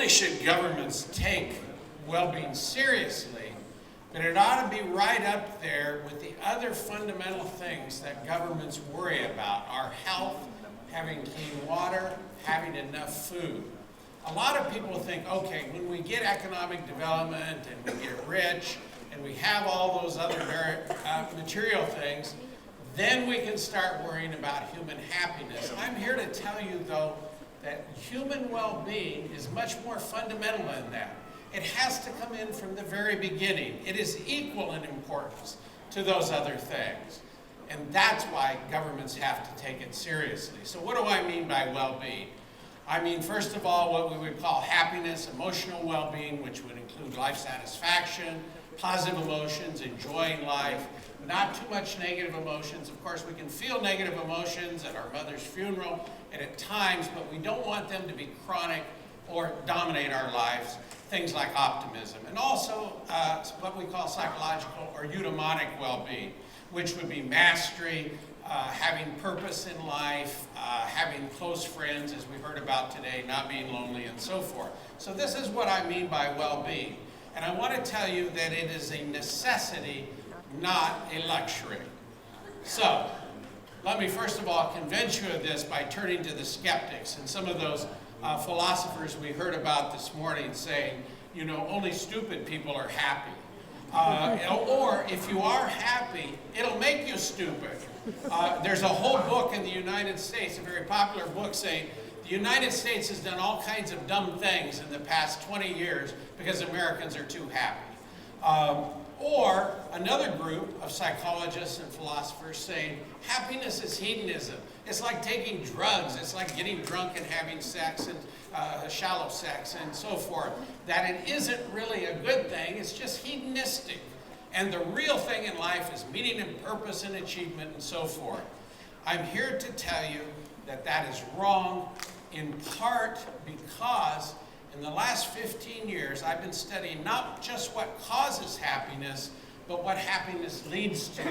only should governments take well-being seriously, but it ought to be right up there with the other fundamental things that governments worry about: our health, having clean water, having enough food. A lot of people think, okay, when we get economic development and we get rich and we have all those other material things, then we can start worrying about human happiness. I'm here to tell you, though, that human well-being is much more fundamental than that. It has to come in from the very beginning. It is equal in importance to those other things. And that's why governments have to take it seriously. So what do I mean by well-being? I mean, first of all, what we would call happiness, emotional well-being, which would include life satisfaction, positive emotions, enjoying life, not too much negative emotions. Of course, we can feel negative emotions at our mother's funeral and at times, but we don't want them to be chronic or dominate our lives. Things like optimism. And also what we call psychological or eudaimonic well-being, which would be mastery, having purpose in life, having close friends, as we heard about today, not being lonely, and so forth. So this is what I mean by well-being. And I want to tell you that it is a necessity, not a luxury. So let me first of all convince you of this by turning to the skeptics and some of those philosophers we heard about this morning saying, you know, only stupid people are happy. Or if you are happy, it'll make you stupid. There's a whole book in the United States, a very popular book, saying the United States has done all kinds of dumb things in the past 20 years because Americans are too happy. Or another group of psychologists and philosophers saying happiness is hedonism. It's like taking drugs. It's like getting drunk and having sex and shallow sex and so forth. That it isn't really a good thing. It's just hedonistic. And the real thing in life is meaning and purpose and achievement and so forth. I'm here to tell you that that is wrong, in part because in the last 15 years, I've been studying not just what causes happiness, but what happiness leads to.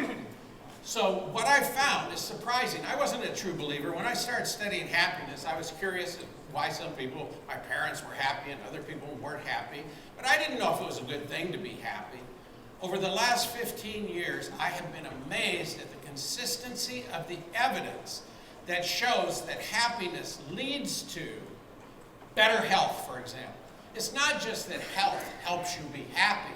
So what I found is surprising. I wasn't a true believer. When I started studying happiness, I was curious why some people, my parents were happy and other people weren't happy, but I didn't know if it was a good thing to be happy. Over the last 15 years, I have been amazed at the consistency of the evidence that shows that happiness leads to better health, for example. It's not just that health helps you be happy,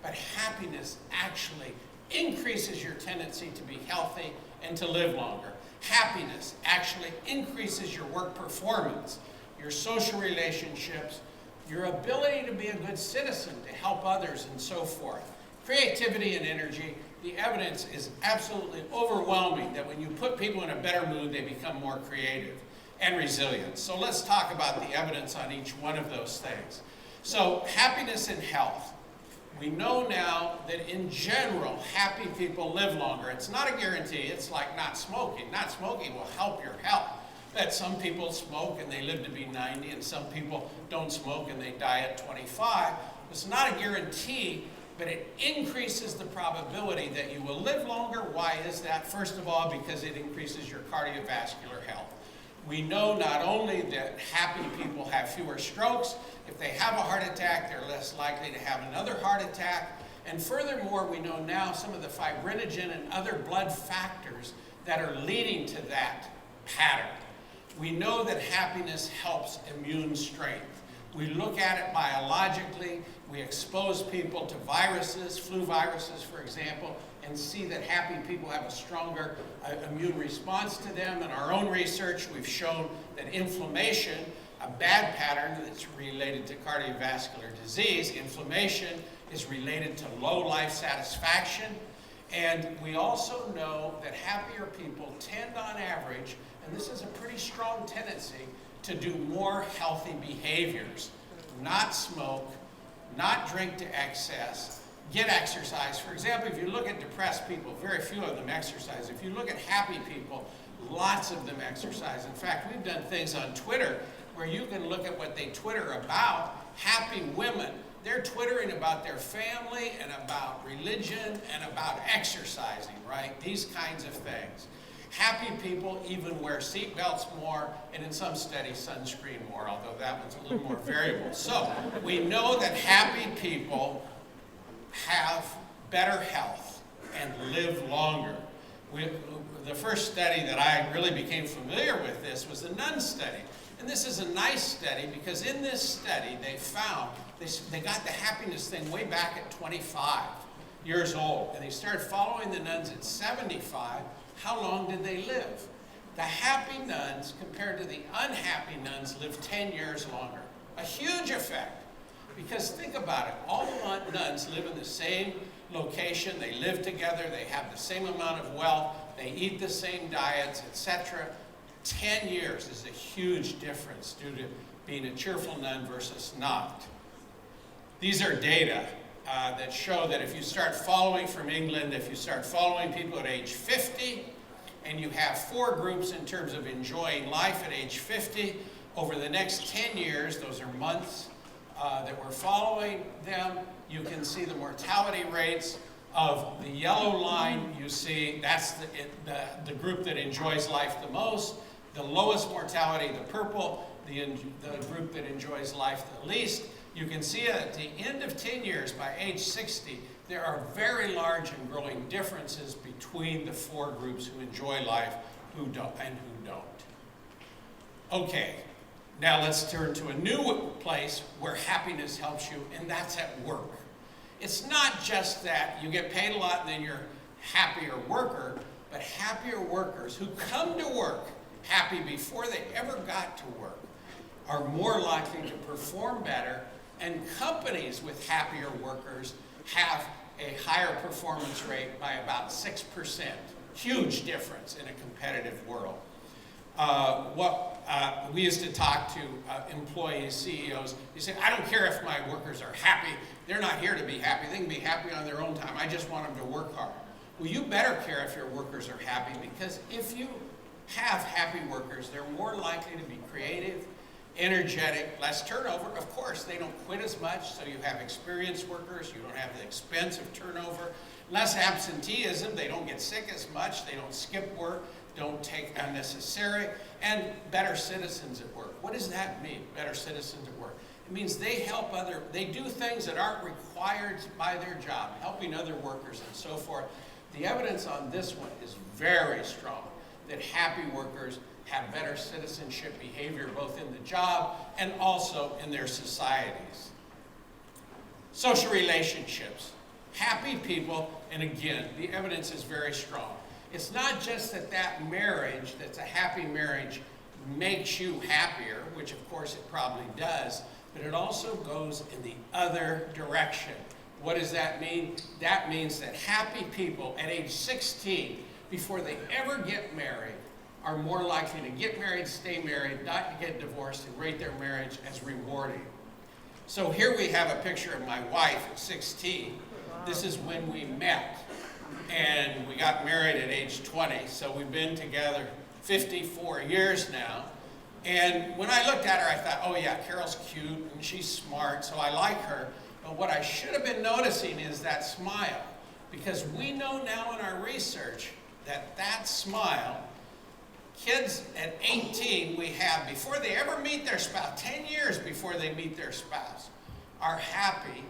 but happiness actually increases your tendency to be healthy and to live longer. Happiness actually increases your work performance, your social relationships, your ability to be a good citizen, to help others, and so forth. Creativity and energy, the evidence is absolutely overwhelming that when you put people in a better mood, they become more creative and resilient. So let's talk about the evidence on each one of those things. So happiness and health. We know now that in general, happy people live longer. It's not a guarantee. It's like not smoking. Not smoking will help your health. But some people smoke and they live to be 90, and some people don't smoke and they die at 25. It's not a guarantee, but it increases the probability that you will live longer. Why is that? First of all, because it increases your cardiovascular health. We know not only that happy people have fewer strokes, if they have a heart attack, they're less likely to have another heart attack. And furthermore, we know now some of the fibrinogen and other blood factors that are leading to that pattern. We know that happiness helps immune strength. We look at it biologically. We expose people to viruses, flu viruses, for example, and see that happy people have a stronger immune response to them. In our own research, we've shown that inflammation, a bad pattern that's related to cardiovascular disease, inflammation is related to low life satisfaction. And we also know that happier people tend on average, and this is a pretty strong tendency, to do more healthy behaviors. Not smoke, not drink to excess, get exercise. For example, if you look at depressed people, very few of them exercise. If you look at happy people, lots of them exercise. In fact, we've done things on Twitter where you can look at what they Twitter about. Happy women, they're Twittering about their family and about religion and about exercising, right? These kinds of things. Happy people even wear seatbelts more, and in some studies, sunscreen more, although that one's a little more variable. So we know that happy people have better health and live longer. The first study that I really became familiar with this was the nun study. And this is a nice study because in this study they found, they got the happiness thing way back at 25 years old. And they started following the nuns at 75. How long did they live? The happy nuns compared to the unhappy nuns lived 10 years longer. A huge effect. Because think about it, all the nuns live in the same location, they live together, they have the same amount of wealth, they eat the same diets, etc. 10 years is a huge difference due to being a cheerful nun versus not. These are data that show that if you start following from England, if you start following people at age 50, and you have 4 groups in terms of enjoying life at age 50, over the next 10 years, those are months that we're following them, you can see the mortality rates of the yellow line. You see that's the group that enjoys life the most. The lowest mortality, the purple, the group that enjoys life the least. You can see at the end of 10 years, by age 60, there are very large and growing differences between the 4 groups who enjoy life and who don't. Okay, now let's turn to a new place where happiness helps you, and that's at work. It's not just that you get paid a lot and then you're a happier worker, but happier workers who come to work happy before they ever got to work are more likely to perform better, and companies with happier workers have a higher performance rate by about 6%. Huge difference in a competitive world. We used to talk to employees, CEOs. You say, I don't care if my workers are happy. They're not here to be happy. They can be happy on their own time. I just want them to work hard. Well, you better care if your workers are happy, because if you have happy workers, they're more likely to be creative, energetic, less turnover. Of course, they don't quit as much, so you have experienced workers. You don't have the expense of turnover. Less absenteeism. They don't get sick as much. They don't skip work, don't take unnecessary, and better citizens at work. What does that mean, better citizens at work? It means they do things that aren't required by their job, helping other workers and so forth. The evidence on this one is very strong, that happy workers have better citizenship behavior both in the job and also in their societies. Social relationships. Happy people, and again, the evidence is very strong. It's not just that marriage, that's a happy marriage, makes you happier, which of course it probably does, but it also goes in the other direction. What does that mean? That means that happy people at age 16, before they ever get married, are more likely to get married, stay married, not to get divorced, and rate their marriage as rewarding. So here we have a picture of my wife at 16. This is when we met. And we got married at age 20, so we've been together 54 years now. And when I looked at her, I thought, oh yeah, Carol's cute and she's smart, so I like her. But what I should have been noticing is that smile, because we know now in our research that smile, kids at 18 we have, before they ever meet their spouse, 10 years before they meet their spouse, are happy.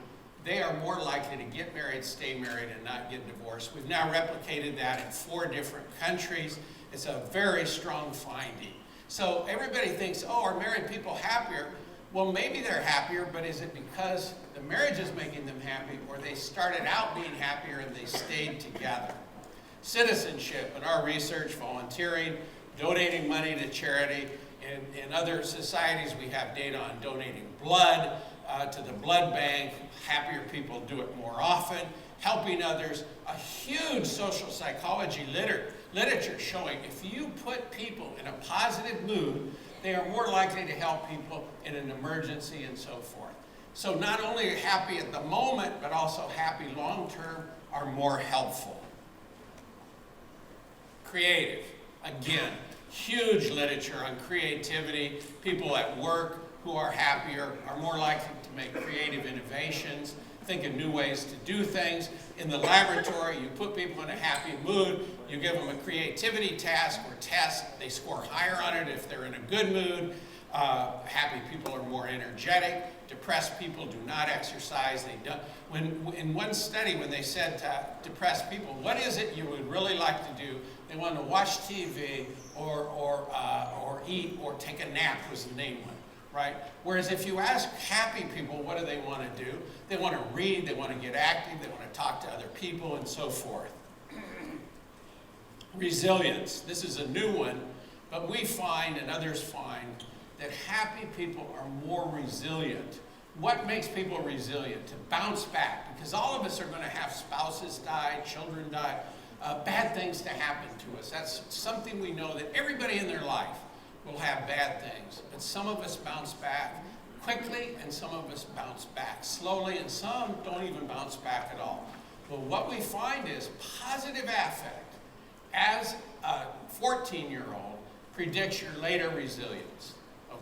They are more likely to get married, stay married, and not get divorced. We've now replicated that in 4 different countries. It's a very strong finding. So everybody thinks, oh, are married people happier? Well, maybe they're happier, but is it because the marriage is making them happy, or they started out being happier and they stayed together? Citizenship, in our research, volunteering, donating money to charity. In other societies, we have data on donating blood to the blood bank. Happier people do it more often. Helping others. A huge social psychology literature showing if you put people in a positive mood, they are more likely to help people in an emergency and so forth. So not only happy at the moment, but also happy long-term are more helpful. Creative. Again, huge literature on creativity. People at work who are happier are more likely to make creative innovations. think of new ways to do things. In the laboratory, you put people in a happy mood, you give them a creativity task or test, they score higher on it if they're in a good mood. Happy people are more energetic. Depressed people do not exercise. They don't. In one study, when they said to depressed people, what is it you would really like to do? They wanted to watch TV or eat or take a nap was the main one, right? Whereas if you ask happy people, what do they want to do? They want to read, they want to get active, they want to talk to other people, and so forth. Resilience. This is a new one, but we find, and others find, that happy people are more resilient. What makes people resilient? To bounce back, because all of us are going to have spouses die, children die, bad things to happen to us. That's something we know, that everybody in their life will have bad things, but some of us bounce back quickly and some of us bounce back slowly, and some don't even bounce back at all. But what we find is positive affect as a 14-year-old predicts your later resilience.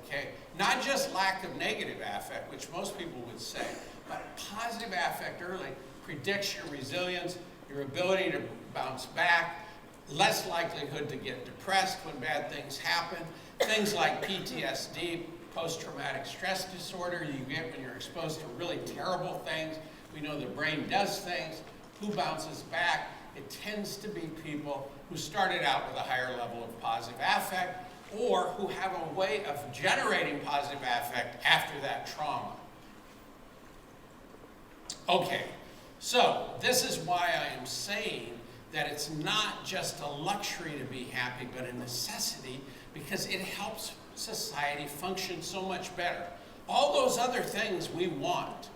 Okay? Not just lack of negative affect, which most people would say, but positive affect early predicts your resilience, your ability to bounce back, less likelihood to get depressed when bad things happen. Things like PTSD, post-traumatic stress disorder, you get when you're exposed to really terrible things. We know the brain does things. Who bounces back? It tends to be people who started out with a higher level of positive affect, or who have a way of generating positive affect after that trauma. Okay, so this is why I am saying that it's not just a luxury to be happy, but a necessity, because it helps society function so much better. All those other things we want,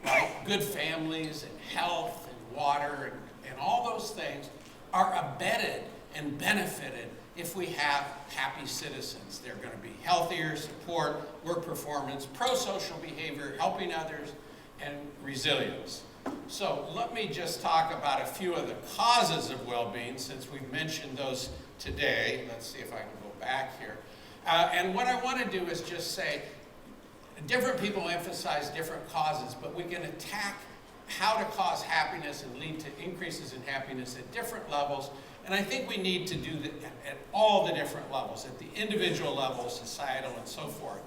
right? Good families and health and water and all those things are abetted and benefited if we have happy citizens. They're going to be healthier, support, work performance, pro-social behavior, helping others, and resilience. So let me just talk about a few of the causes of well-being, since we've mentioned those today. Let's see if I can go back here. And what I want to do is just say, different people emphasize different causes, but we can attack how to cause happiness and lead to increases in happiness at different levels. And I think we need to do that at all the different levels, at the individual level, societal, and so forth.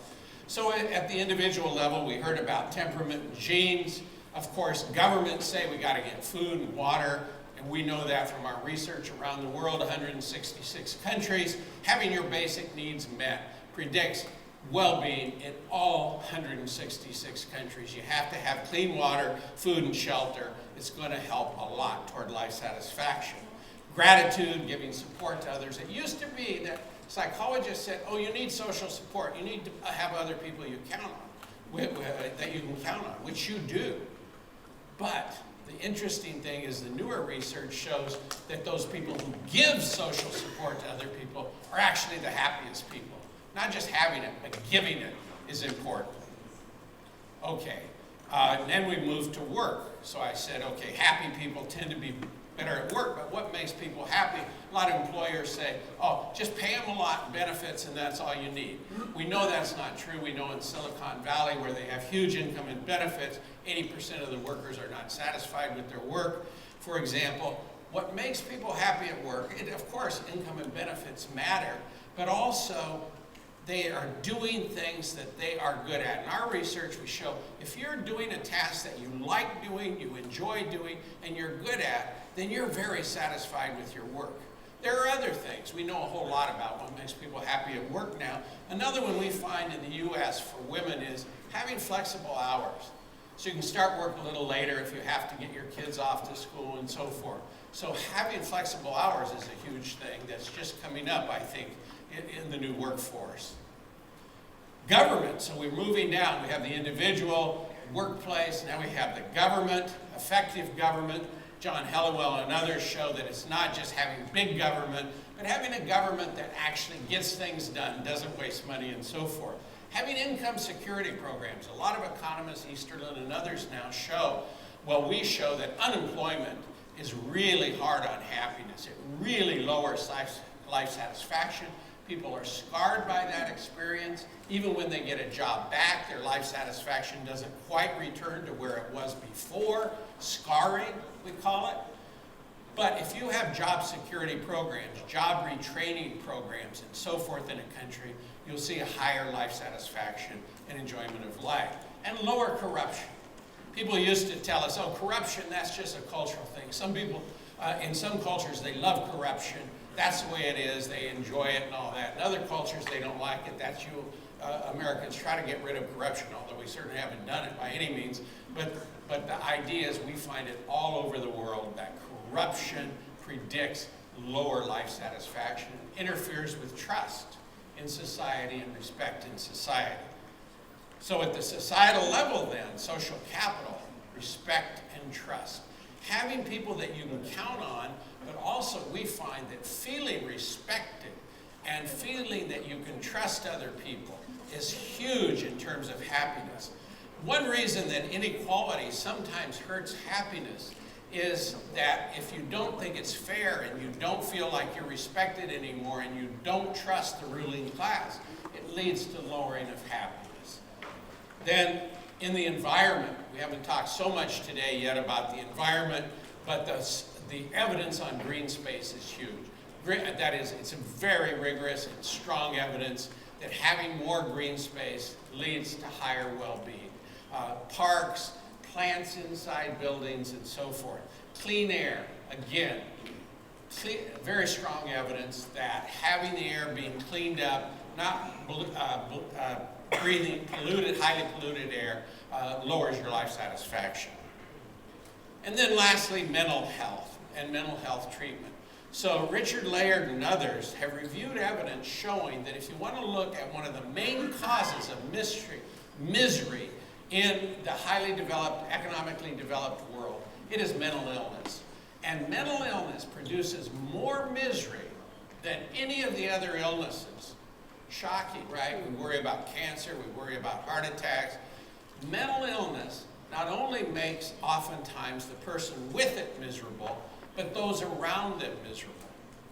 So at the individual level, we heard about temperament and genes. Of course, governments say we got to get food and water, and we know that from our research around the world, 166 countries. Having your basic needs met predicts well-being in all 166 countries. You have to have clean water, food, and shelter. It's going to help a lot toward life satisfaction. Gratitude, giving support to others. It used to be that psychologists said, oh, you need social support. You need to have other people you count on, that you can count on, which you do. But the interesting thing is the newer research shows that those people who give social support to other people are actually the happiest people. Not just having it, but giving it is important. Okay, and then we moved to work. So I said, okay, happy people tend to be better at work, but what makes people happy? A lot of employers say, oh, just pay them a lot in benefits and that's all you need. We know that's not true. We know in Silicon Valley, where they have huge income and benefits, 80% of the workers are not satisfied with their work. For example, what makes people happy at work, of course, income and benefits matter, but also they are doing things that they are good at. In our research, we show if you're doing a task that you like doing, you enjoy doing, and you're good at, then you're very satisfied with your work. There are other things. We know a whole lot about what makes people happy at work now. Another one we find in the U.S. for women is having flexible hours. So you can start work a little later if you have to get your kids off to school and so forth. So having flexible hours is a huge thing that's just coming up, I think, in the new workforce. Government, so we're moving down. We have the individual, workplace, now we have the government, effective government. John Helliwell and others show that it's not just having big government, but having a government that actually gets things done, doesn't waste money, and so forth. Having income security programs. A lot of economists, Easterlin and others now show, well, we show that unemployment is really hard on happiness. It really lowers life satisfaction. People are scarred by that experience. Even when they get a job back, their life satisfaction doesn't quite return to where it was before. Scarring, we call it. But if you have job security programs, job retraining programs, and so forth in a country, you'll see a higher life satisfaction and enjoyment of life. And lower corruption. People used to tell us, oh, corruption, that's just a cultural thing. Some people, in some cultures, they love corruption. That's the way it is. They enjoy it and all that. In other cultures, they don't like it. That's you. Americans try to get rid of corruption, although we certainly haven't done it by any means. But the idea is we find it all over the world that corruption predicts lower life satisfaction, interferes with trust in society and respect in society. So at the societal level then, social capital, respect and trust. Having people that you can count on, but also we find that feeling respected and feeling that you can trust other people is huge in terms of happiness. One reason that inequality sometimes hurts happiness is that if you don't think it's fair and you don't feel like you're respected anymore and you don't trust the ruling class, it leads to lowering of happiness. Then in the environment, we haven't talked so much today yet about the environment, but the evidence on green space is huge. That is, it's a very rigorous and strong evidence that having more green space leads to higher well-being. Parks, plants inside buildings, and so forth. Clean air, again, very strong evidence that having the air being cleaned up, not breathing highly polluted air, lowers your life satisfaction. And then lastly, mental health and mental health treatment. So Richard Layard and others have reviewed evidence showing that if you want to look at one of the main causes of misery in the highly developed, economically developed world, it is mental illness. And mental illness produces more misery than any of the other illnesses. Shocking, right? We worry about cancer, we worry about heart attacks. Mental illness not only makes oftentimes the person with it miserable, but those around them miserable.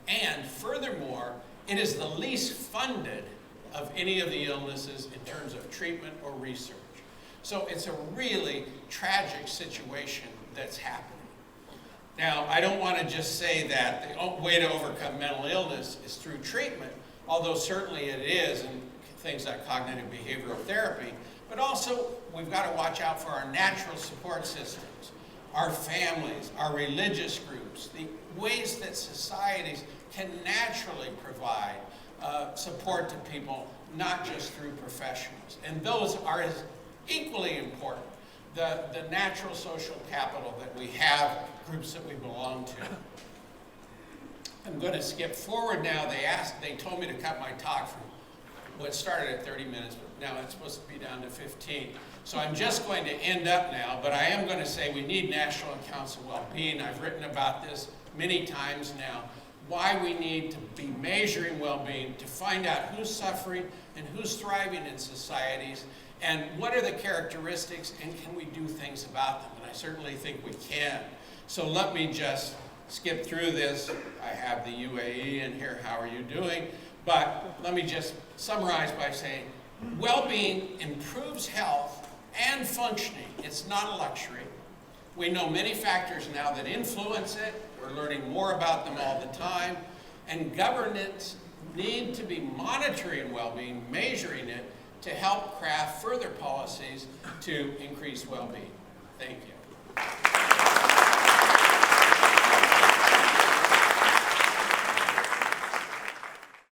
And furthermore, it is the least funded of any of the illnesses in terms of treatment or research. So it's a really tragic situation that's happening. Now, I don't want to just say that the way to overcome mental illness is through treatment, although certainly it is in things like cognitive behavioral therapy, but also we've got to watch out for our natural support systems, our families, our religious groups, the ways that societies can naturally provide support to people, not just through professionals. And those are as equally important. The natural social capital that we have, groups that we belong to. I'm going to skip forward now. They told me to cut my talk from what started at 30 minutes, but now it's supposed to be down to 15. So I'm just going to end up now, but I am going to say we need national accounts of well-being. I've written about this many times now, why we need to be measuring well-being to find out who's suffering and who's thriving in societies, and what are the characteristics, and can we do things about them? And I certainly think we can. So let me just skip through this. I have the UAE in here, how are you doing? But let me just summarize by saying, well-being improves health and functioning. It's not a luxury. We know many factors now that influence it. We're learning more about them all the time. And governments need to be monitoring well-being, measuring it, to help craft further policies to increase well-being. Thank you.